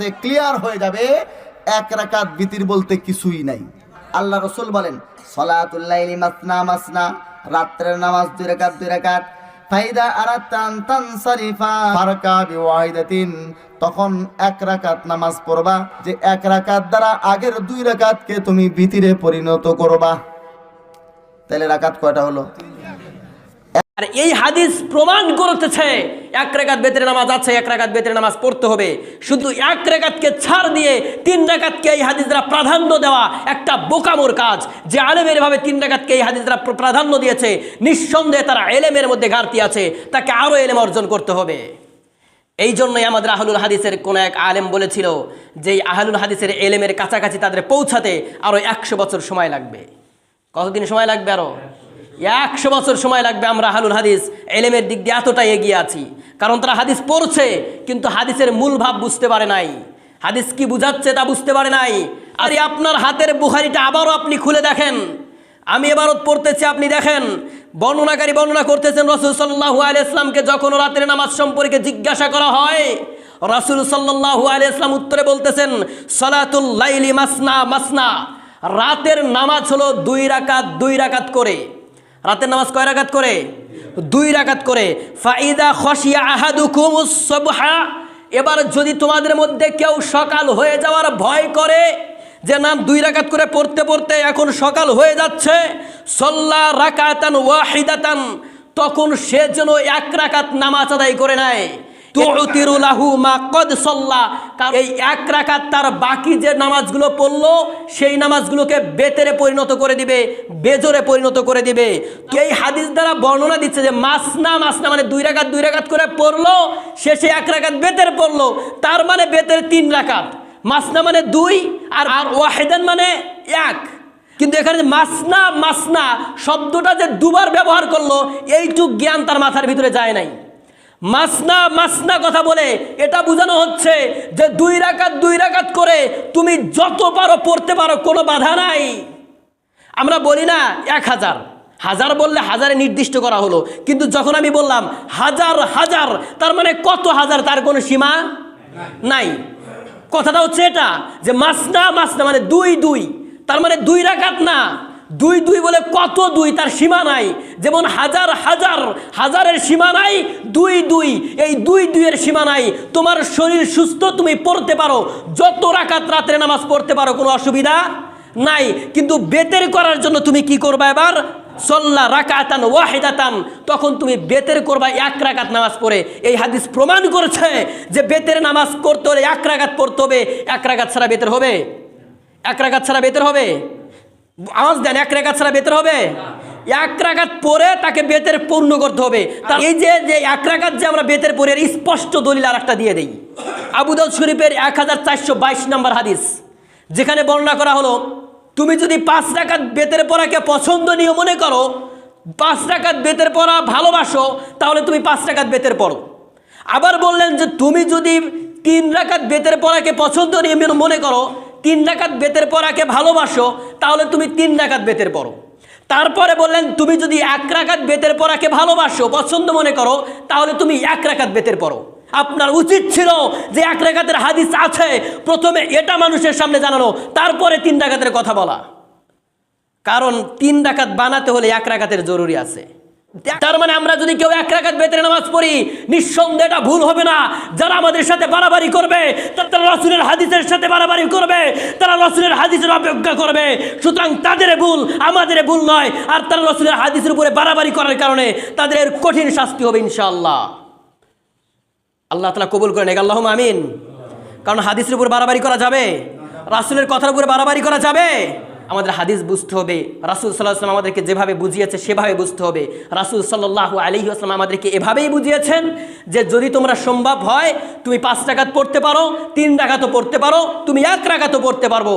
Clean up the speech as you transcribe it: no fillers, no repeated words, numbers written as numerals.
কাছে ক্লিয়ার হয়ে যাবে এক রাকাত বিতির বলতে কিছুই নাই। আল্লাহ রাসূল বলেন সালাতুল লাইলি মাসনা মাসনা, রাতের নামাজ 2 রাকাত 2 রাকাত। ফাইদা আরাতান তানসারিফা ফারকা বিওয়াহিদাতিন, তখন 1 রাকাত নামাজ পড়বা, যে 1 রাকাত দ্বারা আগের 2 রাকাতকে তুমি বিতিরে পরিণত করবা। তাহলে রাকাত কয়টা হলো? আর এই হাদিস প্রমাণ করতেছে 1 রাকাত বেতের নামাজ আছে, 1 রাকাত বেতের নামাজ পড়তে হবে। শুধু 1 রাকাতকে ছাড় দিয়ে 3 রাকাতকে এই হাদিস দ্বারা প্রাধান্য দেওয়া একটা বোকামোর কাজ। যে আলেমের ভাবে 3 রাকাতকে এই হাদিস দ্বারা প্রাধান্য দিয়েছে, নিঃসন্দেহে তারা এলেমের মধ্যে ঘাটতি আছে, তাকে আরো এলেম অর্জন করতে হবে। এই জন্যই আমাদের আহলুল হাদিসের কোন এক আলেম বলেছিল যে আহলুল হাদিসের এলেমের কাছাকাছি তাদের পৌঁছাতে আরো 100 বছর সময় লাগবে। কতদিন সময় লাগবে? আরো 100 বছর সময় লাগবে। আমরা আহলুল হাদিস এলেমের দিক দিয়ে এতটাই এগিয়ে আছি, কারণ তারা হাদিস পড়ছে কিন্তু হাদিসের মূল ভাব বুঝতে পারে নাই, হাদিস কি বুঝাচ্ছে তা বুঝতে পারে নাই। আর আপনার হাতের বুখারীটা আবারও আপনি খুলে দেখেন, আমি এবারত পড়তেছি, আপনি দেখেন। বর্ণনাকারী বর্ণনা করতেছেন রাসূল সাল্লাল্লাহু আলাইহি ওয়াসাল্লামকে যখন রাতের নামাজ সম্পর্কে জিজ্ঞাসা করা হয়, রাসূল সাল্লাল্লাহু আলাইহি ওয়াসাল্লাম উত্তরে বলতেছেন সালাতুল লাইলি মাসনা মাসনা, রাতের নামাজ হলো 2 রাকাত 2 রাকাত করে। রাতের নামাজ কয় রাকাত করে? 2 রাকাত করে। ফাইদা খাশিয়া আহাদুকুমুস সুবহা, এবার যদি তোমাদের মধ্যে কেউ সকাল হয়ে যাওয়ার ভয় করে, যে না 2 রাকাত করে পড়তে পড়তে এখন সকাল হয়ে যাচ্ছে, সাল্লা রাকাতান ওয়াহিদাতান, তখন সে যেন 1 রাকাত নামাজ আদায় করে নেয়। তুতিরু লাহু মা কদ সাল্লা, কারণ এই 1 রাকাত তার বাকি যে নামাজগুলো পড়লো সেই নামাজগুলোকে বেতেরে পরিণত করে দিবে, বেজরে পরিণত করে দিবে। এই হাদিস দ্বারা বর্ণনা দিচ্ছে যে মাসনা মাসনা মানে 2 রাকাত 2 রাকাত করে পড়লো, শেষে 1 রাকাত বেতের পড়লো, তার মানে বেতের 3 রাকাত। মাসনা মানে 2 আর ওয়াহিদান মানে 1। কিন্তু এখানে মাসনা মাসনা শব্দটা যে 2 বার ব্যবহার করলো, এইটুক জ্ঞান তার মাথার ভিতরে যায় নাই। মাসনা মাসনা কথা বলে এটা বোঝানো হচ্ছে যে 2 রাকাত 2 রাকাত করে তুমি যত পারো পড়তে পারো, কোনো বাধা নাই। আমরা বলি না 1000, 1000 বললে 1000-এ নির্দিষ্ট করা হলো, কিন্তু যখন আমি বললাম 1000 1000, তার মানে কত হাজার, তার কোনো সীমা নাই। কথাটা হচ্ছে এটা যে মাসনা মাসনা মানে 2 2, তার মানে 2 রাকাত না, 2 2 বলে কত 2, তার সীমা নাই। যেমন 1000 1000, 1000-এর সীমা নাই, 2 2 এই 2 2-এর সীমা নাই। তোমার শরীর সুস্থ, তুমি পড়তে পারো, যত রাকাত রাতের নামাজ পড়তে পারো, কোনো অসুবিধা নাই। কিন্তু বেতের করার জন্য তুমি কি করবা? এবার সাল্লা রাকাতান ওয়াহিদাতান, তখন তুমি বেতের করবা 1 রাকাত নামাজ পড়ে। এই হাদিস প্রমাণ করেছে যে বেতের নামাজ করতে হলে 1 রাকাত পড়তে হবে। 1 রাকাত ছাড়া বেতের হবে? 1 রাকাত ছাড়া বেতের হবে? আওয়াজ দেন, 1 রাকাত ছাড়া বেতের হবে? 1 রাকাত পরে তাকে বেতের পূর্ণ করতে হবে। এই যে 1 রাকাত যে আমরা বেতের পরে, স্পষ্ট দলিল আর একটা দিয়ে দেই। আবু দাউদ শরীফের 1422 নম্বর হাদিস, যেখানে বর্ণনা করা হলো তুমি যদি 5 রাকাত বেতের পড়াকে পছন্দনীয় মনে করো, 5 রাকাত বেতের পড়া ভালোবাসো, তাহলে তুমি 5 রাকাত বেতের পড়ো। আবার বললেন যে তুমি যদি 3 রাকাত বেতের পড়াকে পছন্দনীয় মনে করো, 3 রাকাত বেতের পড়াকে ভালোবাসো, তাহলে তুমি 3 রাকাত বেতের পড়ো। তারপরে বললেন তুমি যদি 1 রাকাত বেতের পড়াকে ভালোবাসো, পছন্দ মনে করো, তাহলে তুমি 1 রাকাত বেতের পড়ো। আপনার উচিত ছিল যে 1 রাকাতের হাদিস আছে, প্রথমে এটা মানুষের সামনে জানানো, তারপরে 3 রাকাতের কথা বলা। কারণ 3 রাকাত বানাতে হলে 1 রাকাতের জরুরি আছে। তার মানে আমরা যদি কেউ 1 রাকাত বেতের নামাজ পড়ি, নিঃসন্দেহে এটা ভুল হবে না। যারা আমাদের সাথে বাড়াবাড়ি করবে, তারা রাসূলের হাদিসের সাথে বাড়াবাড়ি করবে, তারা রাসূলের হাদিসের অবজ্ঞা করবে। সুতরাং তাদের ভুল, আমাদের ভুল নয়। আর তারা রাসূলের হাদিসের উপরে বাড়াবাড়ি করার কারণে তাদের কঠিন শাস্তি হবে ইনশাআল্লাহ। আল্লাহ তাআলা কবুল করে নেক, আল্লাহুম্মা আমিন। কারণ হাদিসের উপর বাড়াবাড়ি করা যাবে, রাসূলের কথার উপরে বাড়াবাড়ি করা যাবে। আমাদের হাদিস বুঝতে হবে, রাসূল সাল্লাল্লাহু আলাইহি ওয়াসাল্লাম আমাদেরকে যেভাবে বুঝিয়েছে সেভাবে বুঝতে হবে। রাসূল সাল্লাল্লাহু আলাইহি ওয়াসাল্লাম আমাদেরকে এভাবেই বুঝিয়েছেন যে যদি তোমরা সম্ভব হয় তুমি 5 রাকাত পড়তে পারো, 3 রাকাতও পড়তে পারো, তুমি 1 রাকাতও পড়তে পারবো।